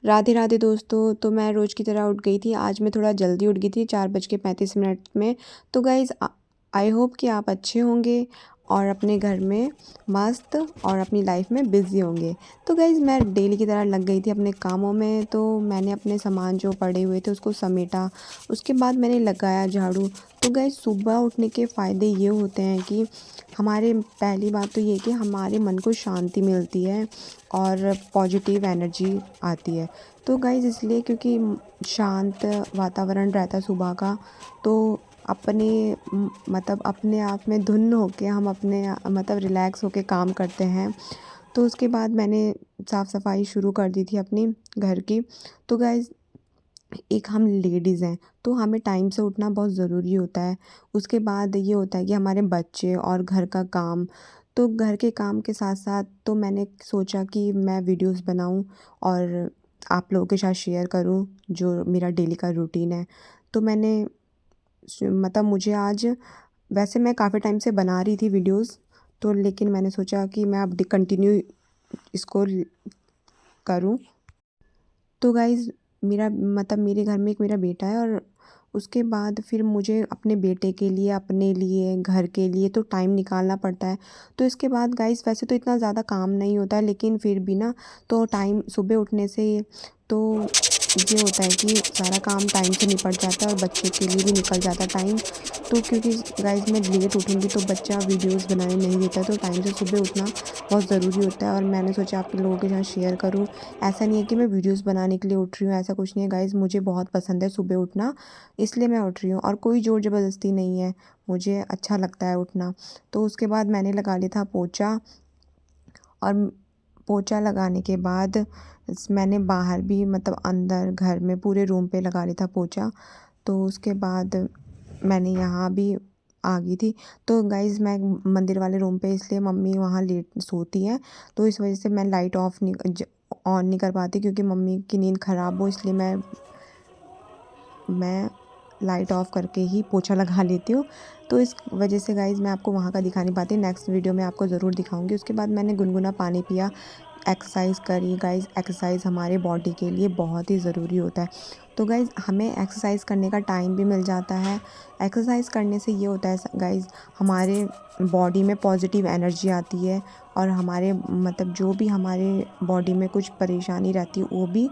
राधे राधे दोस्तों। तो मैं रोज़ की तरह उठ गई थी। आज मैं थोड़ा जल्दी उठ गई थी 4:35 में। तो गाइज़ आई होप कि आप अच्छे होंगे और अपने घर में मस्त और अपनी लाइफ में बिज़ी होंगे। तो गाइज़ मैं डेली की तरह लग गई थी अपने कामों में। तो मैंने अपने सामान जो पड़े हुए थे उसको समेटा। उसके बाद मैंने लगाया झाड़ू। तो गाइज़ सुबह उठने के फ़ायदे ये होते हैं कि हमारे पहली बात तो ये कि हमारे मन को शांति मिलती है और पॉजिटिव एनर्जी आती है। तो गाइज़ इसलिए क्योंकि शांत वातावरण रहता है सुबह का, तो मतलब अपने आप में धुन होके हम अपने मतलब रिलैक्स होके काम करते हैं। तो उसके बाद मैंने साफ़ सफाई शुरू कर दी थी अपनी घर की। तो गाइज़ एक हम लेडीज़ हैं तो हमें टाइम से उठना बहुत ज़रूरी होता है। उसके बाद ये होता है कि हमारे बच्चे और घर का काम। तो घर के काम के साथ-साथ तो मैंने सोचा कि मैं वीडियोज़ बनाऊँ और आप लोगों के साथ शेयर करूँ जो मेरा डेली का रूटीन है। तो मैंने मतलब मुझे आज वैसे मैं काफ़ी टाइम से बना रही थी वीडियोज़, तो लेकिन मैंने सोचा कि मैं अब कंटिन्यू इसको करूँ। तो गाइज़ मेरा मतलब मेरे घर में एक मेरा बेटा है और उसके बाद फिर मुझे अपने बेटे के लिए, अपने लिए, घर के लिए तो टाइम निकालना पड़ता है। तो इसके बाद गाइज़ वैसे तो इतना ज़्यादा काम नहीं होता है, लेकिन फिर भी ना तो टाइम सुबह उठने से तो ये होता है कि सारा काम टाइम से निपट जाता है और बच्चे के लिए भी निकल जाता है टाइम। तो क्योंकि गाइज़ मैं लेट उठूँगी तो बच्चा वीडियोज़ बनाने नहीं देता है, तो टाइम से सुबह उठना बहुत ज़रूरी होता है और मैंने सोचा आप लोगों के साथ शेयर करूँ। ऐसा नहीं है कि मैं वीडियोज़ बनाने के लिए उठ रही हूँ, ऐसा कुछ नहीं है गाइज़, मुझे बहुत पसंद है सुबह उठना, इसलिए मैं उठ रही हूँ और कोई ज़ोर ज़बरदस्ती नहीं है, मुझे अच्छा लगता है उठना। तो उसके बाद मैंने लगा लिया था पोंछा और पोंछा लगाने के बाद मैंने बाहर भी मतलब अंदर घर में पूरे रूम पे लगा लिया था पोंछा। तो उसके बाद मैंने यहाँ भी आ गई थी। तो गाइज़ मैं मंदिर वाले रूम पे इसलिए मम्मी वहाँ लेट सोती हैं, तो इस वज़ह से मैं लाइट ऑन नहीं कर पाती क्योंकि मम्मी की नींद ख़राब हो, इसलिए मैं लाइट ऑफ़ करके ही पोंछा लगा लेती हूँ। तो इस वजह से गाइज़ मैं आपको वहाँ का दिखा नहीं पाती, नेक्स्ट वीडियो में आपको ज़रूर दिखाऊँगी। उसके बाद मैंने गुनगुना पानी पिया, एक्सरसाइज़ करी। गाइज़ एक्सरसाइज़ हमारे बॉडी के लिए बहुत ही ज़रूरी होता है। तो गाइज़ हमें एक्सरसाइज़ करने का टाइम भी मिल जाता है। एक्सरसाइज़ करने से ये होता है गाइज़, हमारे बॉडी में पॉजिटिव एनर्जी आती है और हमारे मतलब जो भी हमारे बॉडी में कुछ परेशानी रहती है वो भी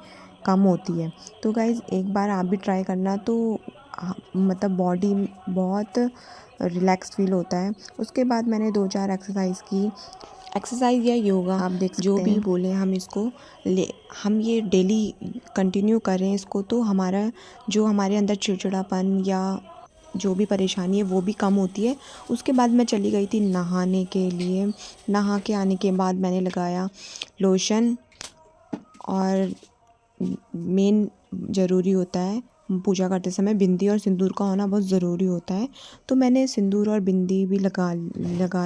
कम होती है। तो गाइज़ एक बार आप भी ट्राई करना, तो मतलब बॉडी बहुत रिलैक्स फ़ील होता है। उसके बाद मैंने 2-4 एक्सरसाइज़ की। एक्सरसाइज़ या योगा आप देख जो सकते भी हैं। बोलें हम इसको, हम ये डेली कंटिन्यू करें इसको, तो हमारा जो हमारे अंदर चिड़चिड़ापन या जो भी परेशानी है वो भी कम होती है। उसके बाद मैं चली गई थी नहाने के लिए। नहा के आने के बाद मैंने लगाया लोशन और मेन ज़रूरी होता है पूजा करते समय बिंदी और सिंदूर का होना बहुत ज़रूरी होता है। तो मैंने सिंदूर और बिंदी भी लगा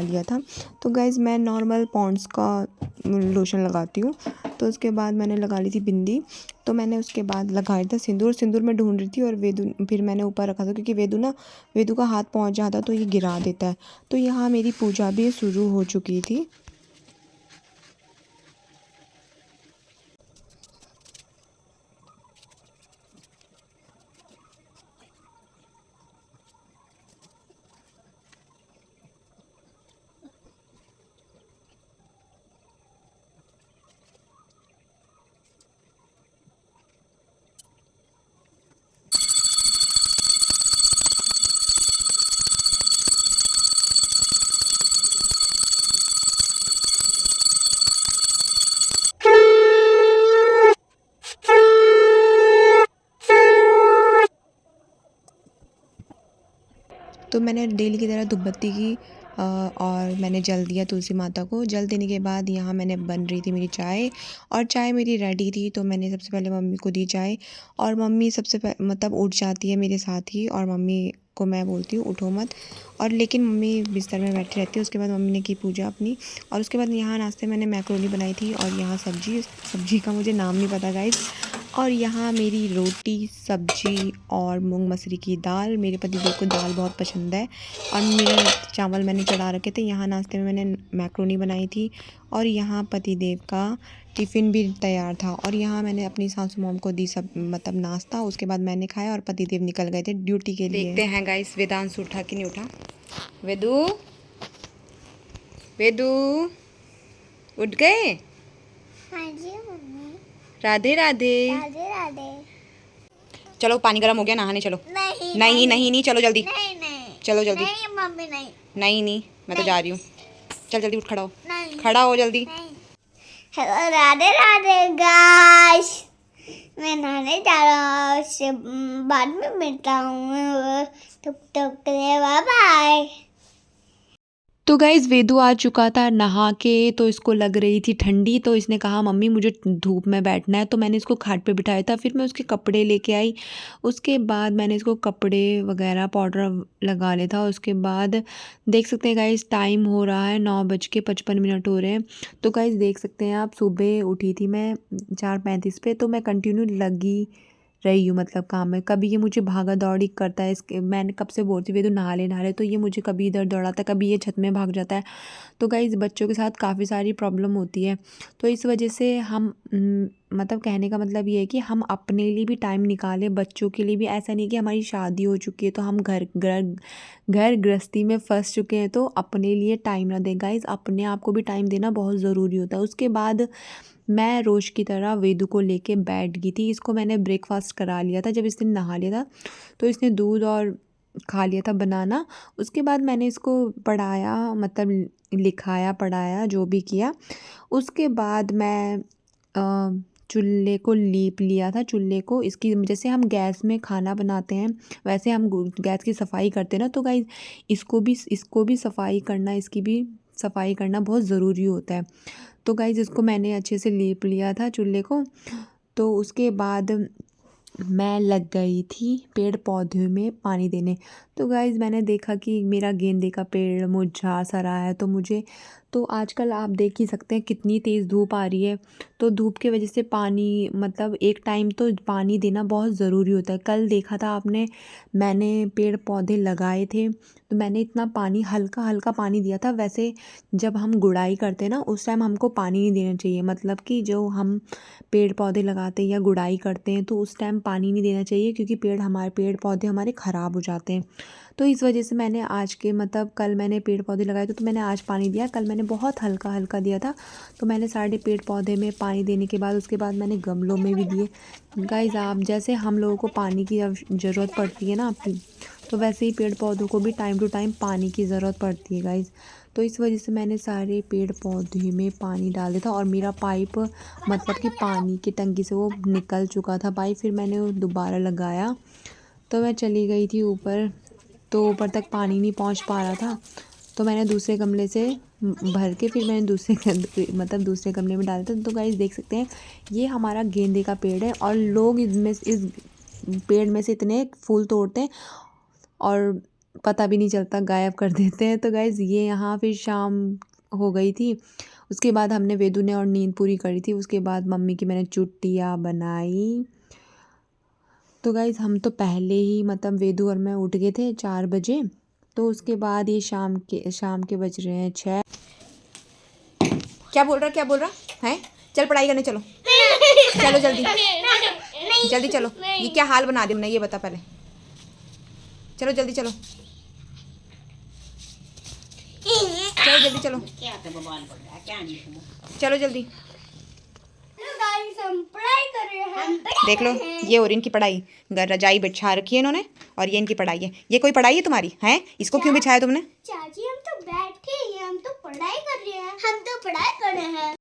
लिया था। तो गाइज़ मैं नॉर्मल पॉन्ड्स का लोशन लगाती हूँ। तो उसके बाद मैंने लगा ली थी बिंदी। तो मैंने उसके बाद लगाया था सिंदूर मैं ढूंढ रही थी और वेदू फिर मैंने ऊपर रखा था क्योंकि वेदू का हाथ पहुँच जाता तो ये गिरा देता है। तो यहाँ मेरी पूजा भी शुरू हो चुकी थी। तो मैंने डेली की तरह धूप बत्ती की और मैंने जल दिया तुलसी माता को। जल देने के बाद यहाँ मैंने बन रही थी मेरी चाय और चाय मेरी रेडी थी। तो मैंने सबसे पहले मम्मी को दी चाय और मम्मी मतलब उठ जाती है मेरे साथ ही और मम्मी को मैं बोलती हूँ उठो मत, और लेकिन मम्मी बिस्तर में बैठी रहती है। उसके बाद मम्मी ने की पूजा अपनी और उसके बाद यहाँ नाश्ते मैंने मैक्रोनी बनाई थी और यहाँ सब्जी का मुझे नाम नहीं पता गाइस। और यहाँ मेरी रोटी सब्जी और मूंग मसूरी की दाल, मेरे पतिदेव को दाल बहुत पसंद है। और मेरे चावल मैंने चढ़ा रखे थे। यहाँ नाश्ते में मैंने मैक्रोनी बनाई थी और यहाँ पतिदेव का टिफ़िन भी तैयार था। और यहाँ मैंने अपनी सासू मॉम को दी सब मतलब नाश्ता, उसके बाद मैंने खाया और पतिदेव निकल गए थे ड्यूटी के लिए। देखते हैं गाइस वेदांश उठा कि नहीं उठा। वेदू वेदू उठ गए? हाँ जी मम्मी। राधे राधे। राधे राधे। चलो पानी गर्म हो गया, नहाने चलो। नहीं नहीं नहीं नहीं, चलो जल्दी। नहीं नहीं चलो जल्दी। नहीं मम्मी नहीं। नहीं नहीं, मैं तो जा रही हूँ। चल जल्दी उठ, खड़ा हो। नहीं खड़ा हो जल्दी। हेलो राधे राधे गाइस, मैं नहाने जा रहा हूँ, उससे बाद में मिलता हूँ। तब तक के लिए बाय बाय। तो गाइज़ वेदू आ चुका था नहा के, तो इसको लग रही थी ठंडी, तो इसने कहा मम्मी मुझे धूप में बैठना है। तो मैंने इसको खाट पे बिठाया था, फिर मैं उसके कपड़े लेके आई। उसके बाद मैंने इसको कपड़े वगैरह पाउडर लगा लिया था। उसके बाद देख सकते हैं गाइज़ टाइम हो रहा है 9:55 हो रहे हैं। तो गाइज़ देख सकते हैं आप, सुबह उठी थी मैं 4:35 पे, तो मैं कंटिन्यू लगी रही हूँ मतलब काम में। कभी ये मुझे भागा दौड़ी करता है, इसके मैंने कब से बोलती हूँ तो नहा ले, तो ये मुझे कभी इधर दौड़ाता है, कभी ये छत में भाग जाता है। तो गाइस बच्चों के साथ काफ़ी सारी प्रॉब्लम होती है। तो इस वजह से हम मतलब कहने का मतलब ये है कि हम अपने लिए भी टाइम निकालें, बच्चों के लिए भी। ऐसा नहीं कि हमारी शादी हो चुकी है तो हम घर गृहस्थी में फंस चुके हैं तो अपने लिए टाइम ना दें। गाइस अपने आप को भी टाइम देना बहुत ज़रूरी होता है। उसके बाद मैं रोज़ की तरह वेदू को लेके बैठ गई थी। इसको मैंने ब्रेकफास्ट करा लिया था जब इसने नहा लिया था, तो इसने दूध और खा लिया था बनाना। उसके बाद मैंने इसको पढ़ाया, मतलब लिखाया पढ़ाया जो भी किया। उसके बाद मैं चूल्हे को लीप लिया था। चूल्हे को इसकी जैसे हम गैस में खाना बनाते हैं वैसे हम गैस की सफाई करते हैं ना, तो गाइस इसको भी सफाई करना, इसकी भी सफाई करना बहुत ज़रूरी होता है। तो गाइस इसको मैंने अच्छे से लीप लिया था चूल्हे को। तो उसके बाद मैं लग गई थी पेड़ पौधे में पानी देने। तो गाइज़ मैंने देखा कि मेरा गेंदे का पेड़ मुरझा सा रहा है, तो आजकल आप देख ही सकते हैं कितनी तेज़ धूप आ रही है। तो धूप की वजह से पानी मतलब एक टाइम तो पानी देना बहुत ज़रूरी होता है। कल देखा था आपने, मैंने पेड़ पौधे लगाए थे तो मैंने इतना पानी हल्का हल्का पानी दिया था। वैसे जब हम गुड़ाई करते हैं ना उस टाइम हमको पानी नहीं देना चाहिए, मतलब कि जो हम पेड़ पौधे लगाते हैं या गुड़ाई करते हैं तो उस टाइम पानी नहीं देना चाहिए, क्योंकि पेड़ पौधे हमारे ख़राब हो जाते हैं। तो इस वजह से मैंने आज के मतलब कल मैंने पेड़ पौधे लगाए थे तो मैंने आज पानी दिया। कल मैंने बहुत हल्का हल्का दिया था, तो मैंने सारे पेड़ पौधे में पानी देने के बाद उसके बाद मैंने गमलों में भी दिए। गाइस आप जैसे हम लोगों को पानी की ज़रूरत पड़ती है ना आपकी, तो वैसे ही पेड़ पौधों को भी टाइम टू टाइम पानी की ज़रूरत पड़ती है गाइस। तो इस वजह से मैंने सारे पेड़ पौधे में पानी डाल दिया था। और मेरा पाइप मतलब कि पानी की टंकी से वो निकल चुका था पाइप, फिर मैंने वो दोबारा लगाया। तो मैं चली गई थी ऊपर, तो ऊपर तक पानी नहीं पहुंच पा रहा था, तो मैंने दूसरे गमले से भर के फिर मैंने दूसरे गमले में डाला था। तो गाइस देख सकते हैं ये हमारा गेंदे का पेड़ है और लोग इस पेड़ में से इतने फूल तोड़ते हैं और पता भी नहीं चलता, गायब कर देते हैं। तो गाइस ये यहाँ फिर शाम हो गई थी। उसके बाद हमने वेदू ने और नींद पूरी करी थी। उसके बाद मम्मी की मैंने चुटिया बनाई। तो गाइज़ हम तो पहले ही मतलब वेदू और मैं उठ गए थे 4 बजे। तो उसके बाद ये शाम के बज रहे हैं 6। क्या बोल रहा है? चल पढ़ाई करने चलो। चलो जल्दी चलो। ये क्या हाल बना दी हमने, ये बता पहले। चलो जल्दी चलो। जल्दी चलो। चलो जल्दी। देख लो ये और इनकी पढ़ाई, रजाई बिछा रखी है इन्होंने और ये इनकी पढ़ाई है। ये कोई पढ़ाई है तुम्हारी? हैं इसको क्यों बिछाया तुमने? चाची हम तो बैठ